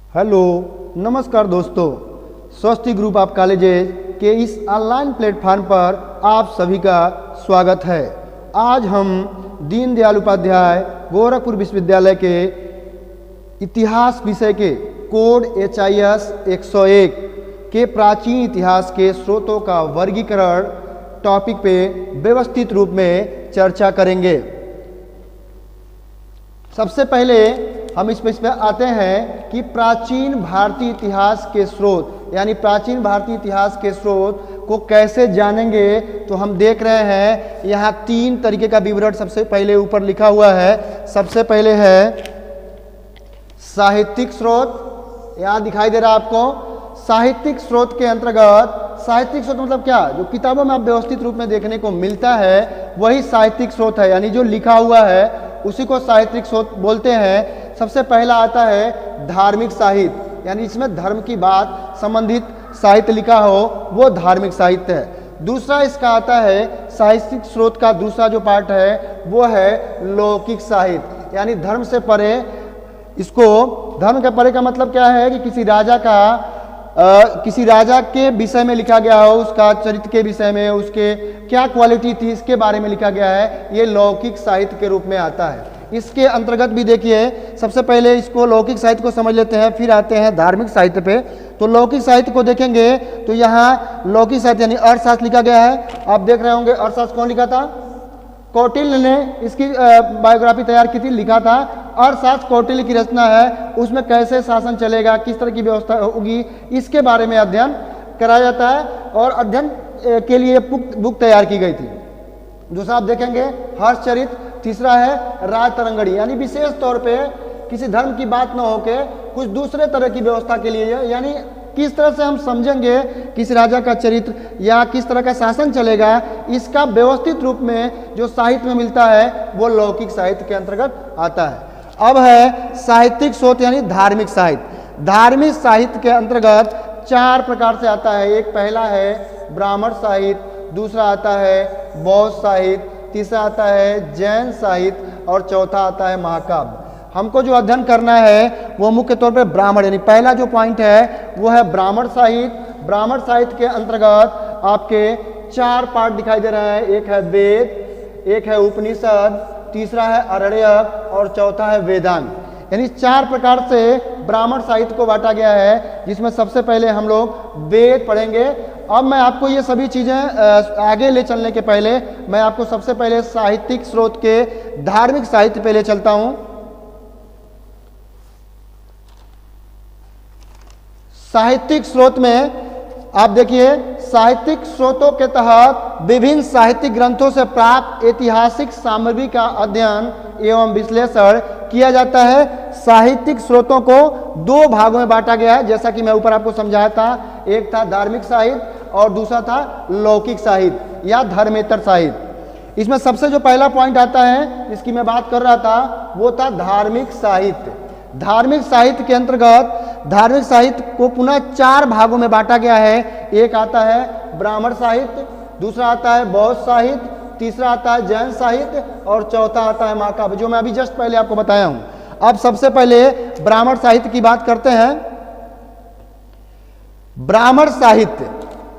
Hello नमस्कार दोस्तों, स्वस्ति ग्रुप ऑफ कॉलेजेस के इस ऑनलाइन प्लेटफॉर्म पर आप सभी का स्वागत है। आज हम दीनदयाल उपाध्याय गोरखपुर विश्वविद्यालय के इतिहास विषय के कोड HIS 101 के प्राचीन इतिहास के स्रोतों का वर्गीकरण टॉपिक पे व्यवस्थित रूप में चर्चा करेंगे। सबसे पहले हम इस पे आते हैं कि प्राचीन भारतीय इतिहास के स्रोत, यानी प्राचीन भारतीय इतिहास के स्रोत को कैसे जानेंगे। तो हम देख रहे हैं यहाँ 3 तरीके का विवरण सबसे पहले ऊपर लिखा हुआ है। सबसे पहले है साहित्यिक स्रोत, यहाँ दिखाई दे रहा है आपको। साहित्यिक स्रोत के अंतर्गत, साहित्यिक स्रोत मतलब क्या, जो किताबों में आप व्यवस्थित रूप में देखने को मिलता है वही साहित्यिक स्रोत है, यानी जो लिखा हुआ है उसी को साहित्यिक स्रोत बोलते हैं। सबसे पहला आता है धार्मिक साहित्य, यानी इसमें धर्म की बात संबंधित साहित्य लिखा हो वो धार्मिक साहित्य है। दूसरा इसका आता है साहित्यिक स्रोत का दूसरा जो पार्ट है वो है लौकिक साहित्य, यानी धर्म से परे। इसको धर्म के परे का मतलब क्या है कि किसी राजा के विषय में लिखा गया हो, उसका चरित्र के विषय में, उसके क्या क्वालिटी थी इसके बारे में लिखा गया है, ये लौकिक साहित्य के रूप में आता है। इसके अंतर्गत भी देखिए, सबसे पहले इसको लौकिक साहित्य को समझ लेते हैं, फिर आते हैं धार्मिक साहित्य पे। तो लौकिक साहित्य को देखेंगे तो यहाँ लौकिक साहित्य यानी अर्थशास्त्र लिखा गया है। आप देख रहे होंगे अर्थशास्त्र कौन लिखा था, कौटिल्य ने इसकी बायोग्राफी तैयार की थी, लिखा था। अर्थशास्त्र कौटिल्य की रचना है, उसमें कैसे शासन चलेगा, किस तरह की व्यवस्था होगी, इसके बारे में अध्ययन कराया जाता है और अध्ययन के लिए बुक तैयार की गई थी। दूसरा आप देखेंगे हर्षचरित, तीसरा है राज तरंगणी, यानी विशेष तौर पे किसी धर्म की बात न होके कुछ दूसरे तरह की व्यवस्था के लिए, यानी किस तरह से हम समझेंगे किसी राजा का चरित्र या किस तरह का शासन चलेगा, इसका व्यवस्थित रूप में जो साहित्य में मिलता है वो लौकिक साहित्य के अंतर्गत आता है। अब है साहित्यिक स्रोत यानी धार्मिक साहित्य। धार्मिक साहित्य के अंतर्गत 4 प्रकार से आता है। एक पहला है ब्राह्मण साहित्य, दूसरा आता है बौद्ध साहित्य, तीसरा आता है जैन साहित्य और चौथा आता है महाकाव्य। हमको जो अध्ययन करना है वो मुख्य तौर पे ब्राह्मण, यानी पहला जो पॉइंट है वो है ब्राह्मण साहित्य। ब्राह्मण साहित्य के अंतर्गत आपके 4 पार्ट दिखाई दे रहे हैं। एक है वेद, एक है उपनिषद, तीसरा है आरण्यक और चौथा है वेदांत। यानी 4 प्रकार से ब्राह्मण साहित्य को बांटा गया है, जिसमें सबसे पहले हम लोग वेद पढ़ेंगे। अब मैं आपको ये सभी चीज़ें आगे ले चलने के पहले मैं आपको सबसे पहले साहित्यिक स्रोत के धार्मिक साहित्य पे ले चलता हूँ। साहित्यिक स्रोत में आप देखिए, साहित्यिक स्रोतों के तहत विभिन्न साहित्यिक ग्रंथों से प्राप्त ऐतिहासिक सामग्री का अध्ययन एवं विश्लेषण किया जाता है। साहित्यिक स्रोतों को 2 भागों में बांटा गया है, जैसा कि मैं ऊपर आपको समझाया था। एक था धार्मिक साहित्य और दूसरा था लौकिक साहित्य या धर्मेतर साहित्य। इसमें सबसे जो पहला पॉइंट आता है जिसकी मैं बात कर रहा था वो था धार्मिक साहित्य। धार्मिक साहित्य के अंतर्गत धार्मिक साहित्य को पुनः 4 भागों में बांटा गया है। एक आता है ब्राह्मण साहित्य, दूसरा आता है बौद्ध साहित्य, तीसरा आता है जैन साहित्य और चौथा आता है महाकाव्य, जो मैं अभी जस्ट पहले आपको बताया हूं। अब सबसे पहले ब्राह्मण साहित्य की बात करते हैं। ब्राह्मण साहित्य,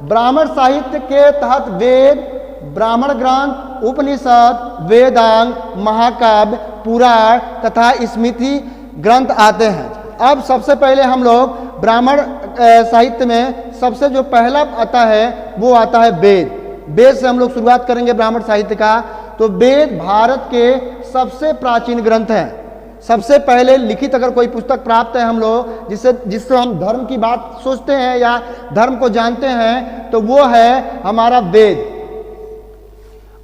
ब्राह्मण साहित्य के तहत वेद, ब्राह्मण ग्रंथ, उपनिषद, वेदांग, महाकाव्य, पुराण तथा स्मृति ग्रंथ आते हैं। अब सबसे पहले हम लोग ब्राह्मण साहित्य में सबसे जो पहला आता है वो आता है वेद। वेद से हम लोग शुरुआत करेंगे ब्राह्मण साहित्य का। तो वेद भारत के सबसे प्राचीन ग्रंथ हैं। सबसे पहले लिखित अगर कोई पुस्तक प्राप्त है हम लोग जिससे हम धर्म की बात सोचते हैं या धर्म को जानते हैं तो वो है हमारा वेद।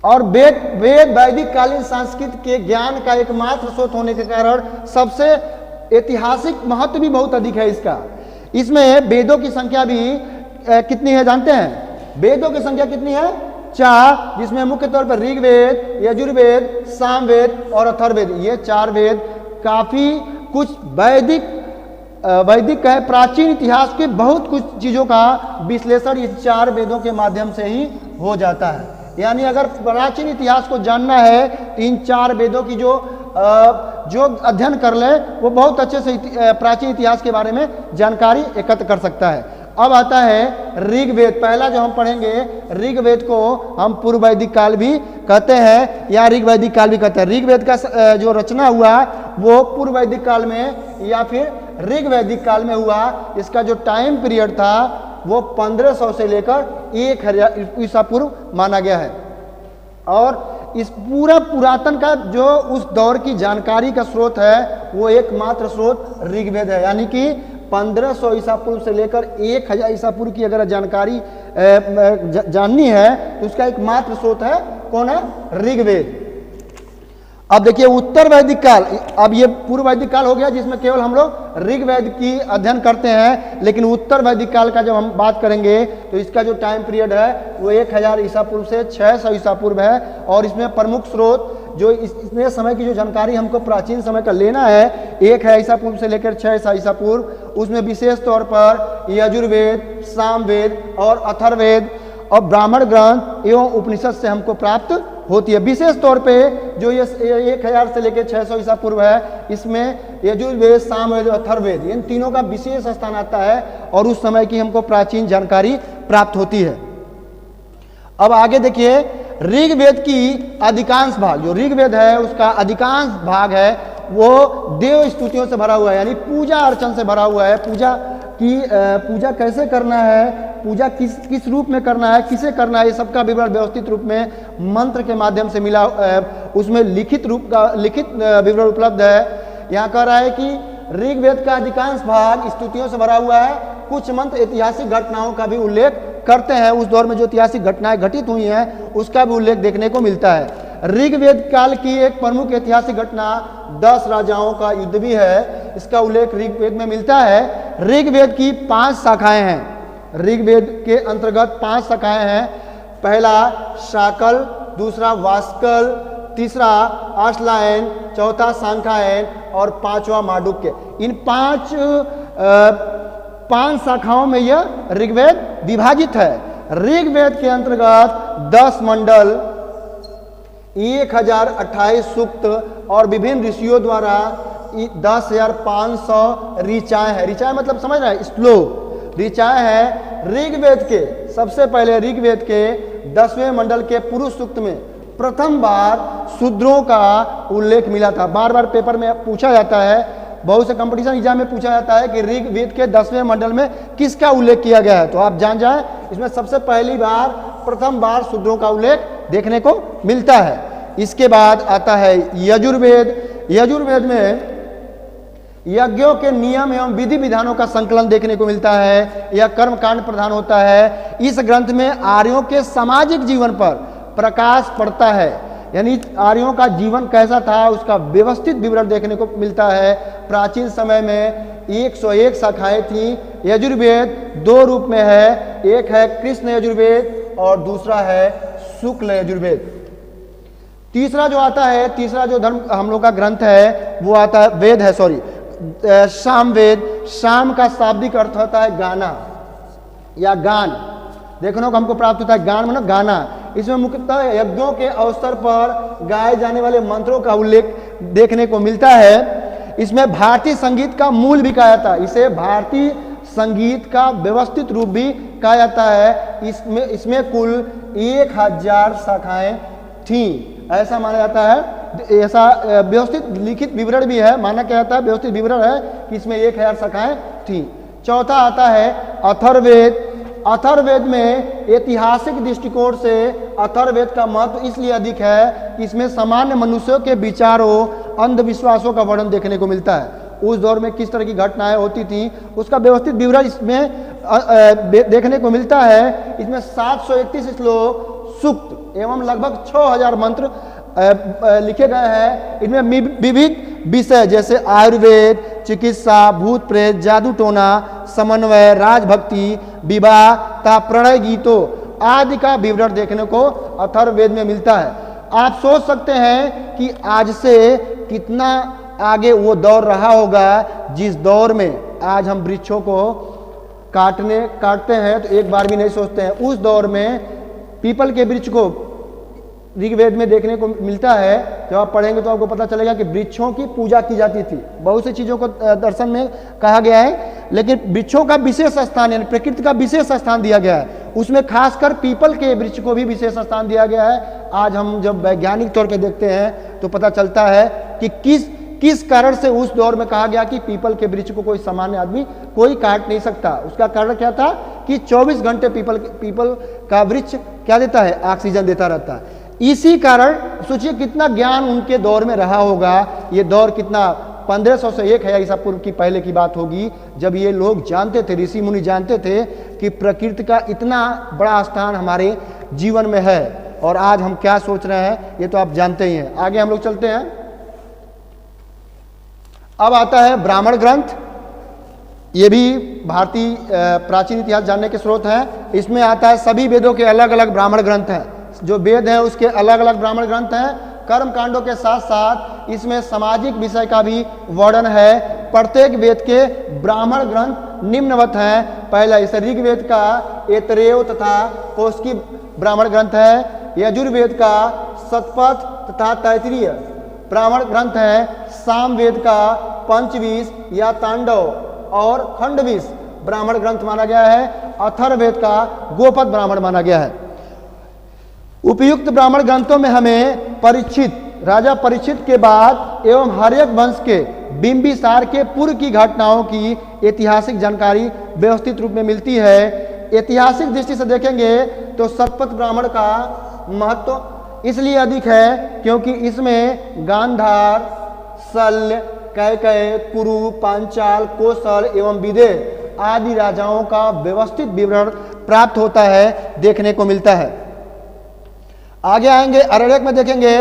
और वेद वैदिक कालीन संस्कृत के ज्ञान का एकमात्र स्रोत होने के कारण सबसे ऐतिहासिक महत्व भी बहुत अधिक है इसका। इसमें वेदों की संख्या भी कितनी है जानते हैं? वेदों की संख्या कितनी है? 4, जिसमें मुख्य तौर पर ऋग्वेद, यजुर्वेद, सामवेद और अथर्ववेद, ये 4 वेद काफी कुछ वैदिक कहे प्राचीन इतिहास के बहुत कुछ चीजों का विश्लेषण इस 4 वेदों के माध्यम से ही हो जाता है। यानी अगर प्राचीन इतिहास को जानना है तो इन 4 वेदों की जो जो अध्ययन कर ले वो बहुत अच्छे से प्राचीन इतिहास के बारे में जानकारी एकत्र कर सकता है। अब आता है ऋग्वेद। पहला जो हम पढ़ेंगे, ऋग्वेद को हम पूर्व वैदिक काल भी कहते हैं या ऋग्वैदिक काल भी कहते हैं। ऋग्वेद का जो रचना हुआ वो पूर्व वैदिक काल में या फिर ऋग्वैदिक काल में हुआ। इसका जो टाइम पीरियड था वो 1500 से लेकर 1000 ईसा पूर्व माना गया है। और इस पूरा पुरातन का जो उस दौर की जानकारी का स्रोत है वो एकमात्र स्रोत ऋग्वेद है। यानी कि 1500 ईसा पूर्व से लेकर 1000 ईसा पूर्व की अगर जानकारी जाननी है तो उसका एकमात्र स्रोत है कौन है? ऋग्वेद। अब देखिए उत्तर वैदिक काल, अब ये पूर्व वैदिक काल हो गया जिसमें केवल हम लोग ऋग्वेद की अध्ययन करते हैं, लेकिन उत्तर वैदिक काल का जब हम बात करेंगे तो इसका जो टाइम पीरियड है वो 1000 ईसा पूर्व से 600 ईसा पूर्व है। और इसमें प्रमुख स्रोत जो इतने समय की जो जानकारी हमको प्राचीन समय का लेना है 1000 ईसा पूर्व से लेकर 600 ईसा पूर्व, उसमें विशेष तौर पर यजुर्वेद, सामवेद और अथर्ववेद और ब्राह्मण ग्रंथ एवं उपनिषद से हमको प्राप्त होती है। विशेष तौर पे जो ये 1000 से लेकर 600 ईसा पूर्व है इसमें यजुर्वेद, सामवेद और अथर्ववेद इन तीनों का विशेष स्थान आता है और उस समय की हमको प्राचीन जानकारी प्राप्त होती है। अब आगे देखिए ऋग्वेद की अधिकांश भाग, जो ऋग्वेद है उसका अधिकांश भाग है वो देव स्तुतियों से भरा हुआ है, यानी पूजा अर्चन से भरा हुआ है। पूजा कैसे करना है, पूजा किस रूप में करना है, किसे करना है, ये सबका विवरण व्यवस्थित रूप में मंत्र के माध्यम से मिला, उसमें लिखित विवरण उपलब्ध है। यहाँ कह रहा है कि ऋग्वेद का अधिकांश भाग स्तुतियों से भरा हुआ है। कुछ मंत्र ऐतिहासिक घटनाओं का भी उल्लेख करते हैं, उस दौर में जो ऐतिहासिक घटनाएं घटित हुई हैं उसका भी उल्लेख देखने को मिलता है। ऋग्वेद काल की एक प्रमुख ऐतिहासिक घटना 10 राजाओं का युद्ध भी है, इसका उल्लेख ऋग्वेद में मिलता है। ऋग्वेद की 5 शाखाएं हैं। ऋग्वेद के अंतर्गत 5 शाखाएं हैं। पहला शाकल, दूसरा वास्कल, तीसरा अश्लायन, चौथा सांख्यायन और 5वां मांडुक्य। इन 5 शाखाओं में यह ऋग्वेद विभाजित है। ऋग्वेद के अंतर्गत 10 मंडल, 1028 सूक्त और विभिन्न ऋषियों द्वारा 10,500 ऋचाएं हैं। ऋचाएं मतलब समझ रहे हैं, श्लोक ऋचाएं हैं। ऋग्वेद के सबसे पहले ऋग्वेद के 10वें मंडल के पुरुष सूक्त में प्रथम बार शूद्रों का उल्लेख मिला था। बार बार पेपर में पूछा जाता है, बहुत से कंपटीशन एग्जाम में पूछा जाता है कि ऋग्वेद के 10वें मंडल में किसका उल्लेख किया गया है, तो आप जान जाएं इसमें सबसे पहली बार प्रथम बार शूद्रों का उल्लेख देखने को मिलता है। इसके बाद आता है यजुर्वेद। यजुर्वेद में यज्ञों के नियम एवं विधि विधानों का संकलन देखने को मिलता है। यह कर्मकांड प्रधान होता है। इस ग्रंथ में आर्यों के सामाजिक जीवन पर प्रकाश पड़ता है, यानी आर्यों का जीवन कैसा था उसका व्यवस्थित विवरण देखने को मिलता है। प्राचीन समय में 101 शाखाएं थी। यजुर्वेद 2 रूप में है, एक है कृष्ण यजुर्वेद और दूसरा है शुक्ल यजुर्वेद। तीसरा जो आता है, तीसरा जो धर्म हम लोग का ग्रंथ है वो आता है वेद है, सामवेद। शाम का शाब्दिक अर्थ होता है गाना या गान, देखने को हमको प्राप्त होता है। गान मतलब गाना। इसमें मुख्यतः यज्ञों के अवसर पर गाए जाने वाले मंत्रों का उल्लेख देखने को मिलता है। इसमें भारतीय संगीत का मूल भी कहा जाता है, इसे भारतीय संगीत का व्यवस्थित रूप भी कहा जाता है। इसमें कुल 1000 शाखाएं थीं, ऐसा माना जाता है। ऐसा व्यवस्थित लिखित विवरण भी है, माना क्या जाता है, व्यवस्थित विवरण है कि इसमें 1000 शाखाएं थीं। चौथा आता है अथर्ववेद। अथर्ववेद में ऐतिहासिक दृष्टिकोण से अथर्ववेद का महत्व इसलिए अधिक है कि इसमें सामान्य मनुष्यों के विचारों, अंधविश्वासों का वर्णन देखने को मिलता है। उस दौर में किस तरह की घटनाएं होती थी उसका व्यवस्थित विवरण इसमें देखने को मिलता है। इसमें 731 श्लोक, सूक्त एवं लगभग 6000 मंत्र लिखे गए हैं। इनमें विविध विषय जैसे आयुर्वेद, चिकित्सा, भूत प्रेत, जादू टोना, समन्वय, राजभक्ति, विवाह तथा प्रणय गीतों आदि का विवरण देखने को अथर्ववेद में मिलता है। आप सोच सकते हैं कि आज से कितना आगे वो दौर रहा होगा जिस दौर में आज हम वृक्षों को काटते हैं तो एक बार भी नहीं सोचते हैं। उस दौर में पीपल के वृक्ष को ऋग्वेद में देखने को मिलता है जब आप पढ़ेंगे तो आपको पता चलेगा कि वृक्षों की पूजा की जाती थी। बहुत सी चीज़ों को दर्शन में कहा गया है, लेकिन वृक्षों का विशेष स्थान यानी प्रकृति का विशेष स्थान दिया गया है। उसमें खासकर पीपल के वृक्ष को भी विशेष स्थान दिया गया है। आज हम जब वैज्ञानिक तौर पे देखते हैं तो पता चलता है कि किस कारण से उस दौर में कहा गया कि पीपल के वृक्ष को कोई सामान्य आदमी कोई काट नहीं सकता। उसका कारण क्या था कि 24 घंटे पीपल का वृक्ष क्या देता है, ऑक्सीजन देता रहता है। इसी कारण सोचिए कितना ज्ञान उनके दौर में रहा होगा। ये दौर कितना 1500 से 1000 ईसा पूर्व की पहले की बात होगी, जब ये लोग जानते थे, ऋषि मुनि जानते थे कि प्रकृति का इतना बड़ा स्थान हमारे जीवन में है। और आज हम क्या सोच रहे हैं ये तो आप जानते ही हैं। आगे हम लोग चलते हैं। अब आता है ब्राह्मण ग्रंथ। ये भी भारतीय प्राचीन इतिहास जानने के स्रोत हैं। इसमें आता है सभी वेदों के अलग अलग ब्राह्मण ग्रंथ हैं। जो वेद हैं उसके अलग अलग ब्राह्मण ग्रंथ हैं। कर्म कांडों के साथ साथ इसमें सामाजिक विषय का भी वर्णन है। प्रत्येक वेद के ब्राह्मण ग्रंथ निम्नवत हैं। पहला इस ऋग्वेद का ऐतरेय तथा कौशिकी ब्राह्मण ग्रंथ है। यजुर्वेद का शतपथ तथा तैत्तिरीय ब्राह्मण ग्रंथ है। सामवेद का पंचवीस या तांडव और खंडवीस ब्राह्मण ग्रंथ माना गया है। अथर्ववेद का गोपद ब्राह्मण माना गया है। उपयुक्त ब्राह्मण ग्रंथों में हमें राजा परीक्षित के बाद एवं हर्यक वंश के बिंबिसार के पूर्व की घटनाओं की ऐतिहासिक जानकारी व्यवस्थित रूप में मिलती है। ऐतिहासिक दृष्टि से देखेंगे तो शतपथ ब्राह्मण का महत्व इसलिए अधिक है क्योंकि इसमें गांधार, शल्य, कैकय, कुरु, पांचाल, कौशल एवं विदेह आदि राजाओं का व्यवस्थित विवरण प्राप्त होता है, देखने को मिलता है। आगे आएंगे अरण्यक में देखेंगे,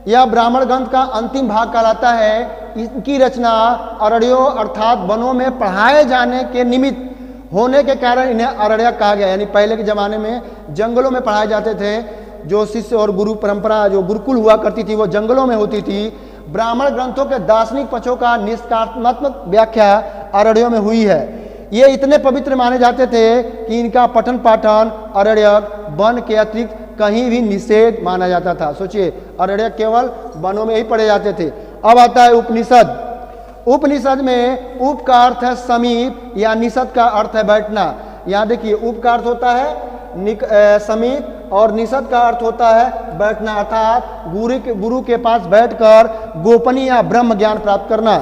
यह ब्राह्मण ग्रंथ का अंतिम भाग कहलाता है। इनकी रचना अरण्यों अर्थात वनों में पढ़ाए जाने के निमित्त होने के कारण इन्हें अरण्यक कहा गया। यानी पहले के जमाने में जंगलों में पढ़ाए जाते थे। जो शिष्य और गुरु परंपरा जो गुरुकुल हुआ करती थी वो जंगलों में होती थी। ब्राह्मण ग्रंथों के दार्शनिक पक्षों का निष्कात्मक व्याख्या अरण्यों में हुई है। ये इतने पवित्र माने जाते थे कि इनका पठन पाठन अरण्यक वन के अतिरिक्त कहीं भी निषेध माना जाता था। सोचिए, अरण्यक केवल वनों में ही पढ़े जाते थे। अब आता है उपनिषद। उपनिषद में उप का अर्थ है समीप या निषद का अर्थ है बैठना। यहाँ देखिए, उप का अर्थ होता है समीप और निषद का अर्थ होता है बैठना, अर्थात गुरु के पास बैठकर गोपनीय या ब्रह्म ज्ञान प्राप्त करना।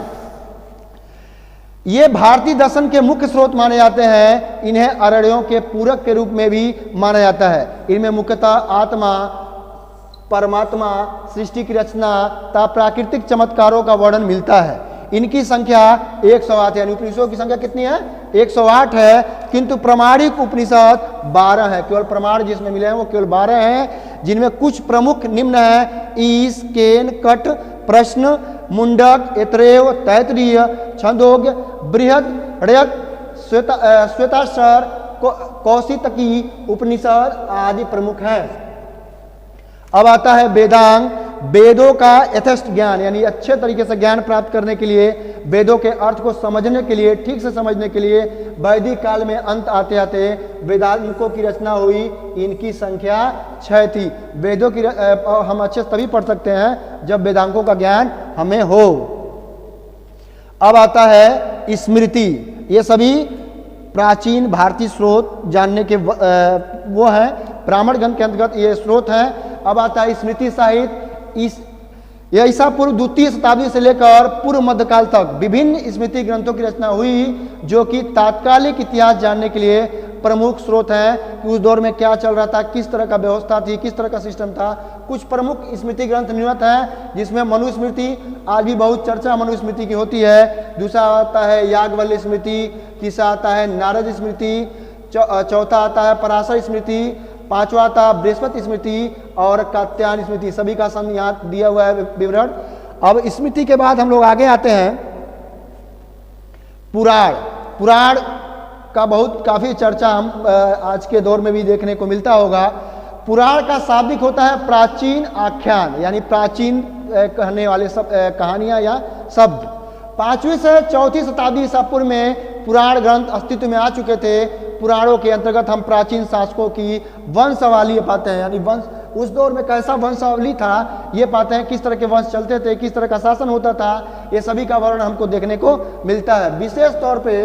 ये भारतीय दर्शन के मुख्य स्रोत माने जाते हैं। इन्हें अरण्यों के पूरक के रूप में भी माना जाता है। इनमें मुख्यतः आत्मा, परमात्मा, सृष्टि की रचना तथा प्राकृतिक चमत्कारों का वर्णन मिलता है। इनकी संख्या 108 यानी उपनिषदों की संख्या कितनी है? 108 है। किंतु प्रमाणिक उपनिषद 12 है। केवल प्रमाण जिसमें मिले हैं वो केवल 12 हैं, जिनमें कुछ प्रमुख निम्न है: ईश, केन, कट, प्रश्न, मुंडक, ऐतरेय, तैत्तिरीय, छंदोग्य, बृहद, श्वेताश्वर, कौशितकी उपनिषद आदि प्रमुख हैं। अब आता है वेदांग। वेदों का यथेष्ट ज्ञान यानी अच्छे तरीके से ज्ञान प्राप्त करने के लिए, वेदों के अर्थ को समझने के लिए, ठीक से समझने के लिए वैदिक काल में अंत आते आते वेदांतों की रचना हुई। इनकी संख्या 6 थी। वेदों की हम अच्छे तभी पढ़ सकते हैं जब वेदांतों का ज्ञान हमें हो। अब आता है स्मृति। ये सभी प्राचीन भारतीय स्रोत जानने के वो हैं। ब्राह्मण ग्रंथ के अंतर्गत ये स्रोत हैं। अब आता है स्मृति साहित्य। यह ईसा पूर्व 2वीं शताब्दी से लेकर पूर्व मध्यकाल तक विभिन्न स्मृति ग्रंथों की रचना हुई, जो कि तात्कालिक इतिहास जानने के लिए प्रमुख स्रोत हैं कि उस दौर में क्या चल रहा था, किस तरह का व्यवस्था थी, किस तरह का सिस्टम था। कुछ प्रमुख स्मृति ग्रंथ निम्नलिखित हैं, जिसमें मनुस्मृति, आज भी बहुत चर्चा मनुस्मृति की होती है। दूसरा आता है याज्ञवल्क्य स्मृति, तीसरा आता है नारद स्मृति, चौथा आता है पराशर स्मृति, पांचवा आता बृहस्पति स्मृति और कात्यायन स्मृति। सभी का सम यहाँ दिया हुआ है विवरण। अब स्मृति के बाद हम लोग आगे आते हैं पुराण। पुराण का काफी चर्चा हम आज के दौर में भी देखने को मिलता होगा। पुराण का शाब्दिक होता है प्राचीन आख्यान, यानी प्राचीन कहने वाले सब कहानियां या शब्द। 5वीं से 4वीं शताब्दी ईसा पूर्व में पुराण ग्रंथ अस्तित्व में आ चुके थे। पुराणों के अंतर्गत हम प्राचीन शासकों की वंशावली पाते हैं, यानी उस दौर में कैसा वंशावली था, ये पाते हैं, किस तरह के वंश चलते थे, किस तरह का शासन होता था, ये सभी का वर्णन हमको देखने को मिलता है। विशेष तौर पे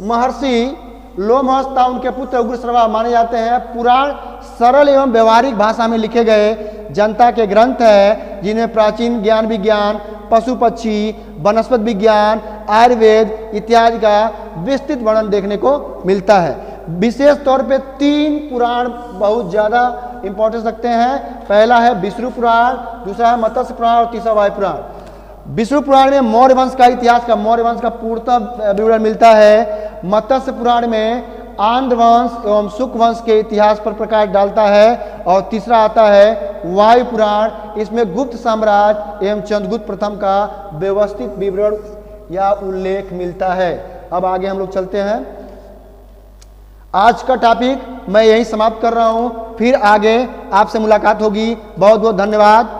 महर्षि लोमहर्षता उनके पुत्र उग्रश्रवा माने जाते हैं। पुराण सरल एवं व्यवहारिक भाषा में लिखे गए जनता के ग्रंथ है, जिन्हें प्राचीन ज्ञान विज्ञान, पशु पक्षी, वनस्पति विज्ञान, आयुर्वेद इत्यादि का विस्तृत वर्णन देखने को मिलता है। विशेष तौर पे 3 पुराण बहुत ज़्यादा इंपॉर्टेंस रखते हैं। पहला है विष्णु पुराण, दूसरा है मत्स्य पुराण और तीसरा वायु पुराण। विष्णु पुराण में मौर्य वंश का इतिहास का, मौर्य वंश का पूर्णतः विवरण मिलता है। मत्स्य पुराण में आंध्र वंश एवं शुक वंश के इतिहास पर प्रकाश डालता है। और तीसरा आता है वायु पुराण, इसमें गुप्त साम्राज्य एवं चंद्रगुप्त प्रथम का व्यवस्थित विवरण या उल्लेख मिलता है। अब आगे हम लोग चलते हैं। आज का टॉपिक मैं यही समाप्त कर रहा हूं, फिर आगे आपसे मुलाकात होगी। बहुत बहुत धन्यवाद।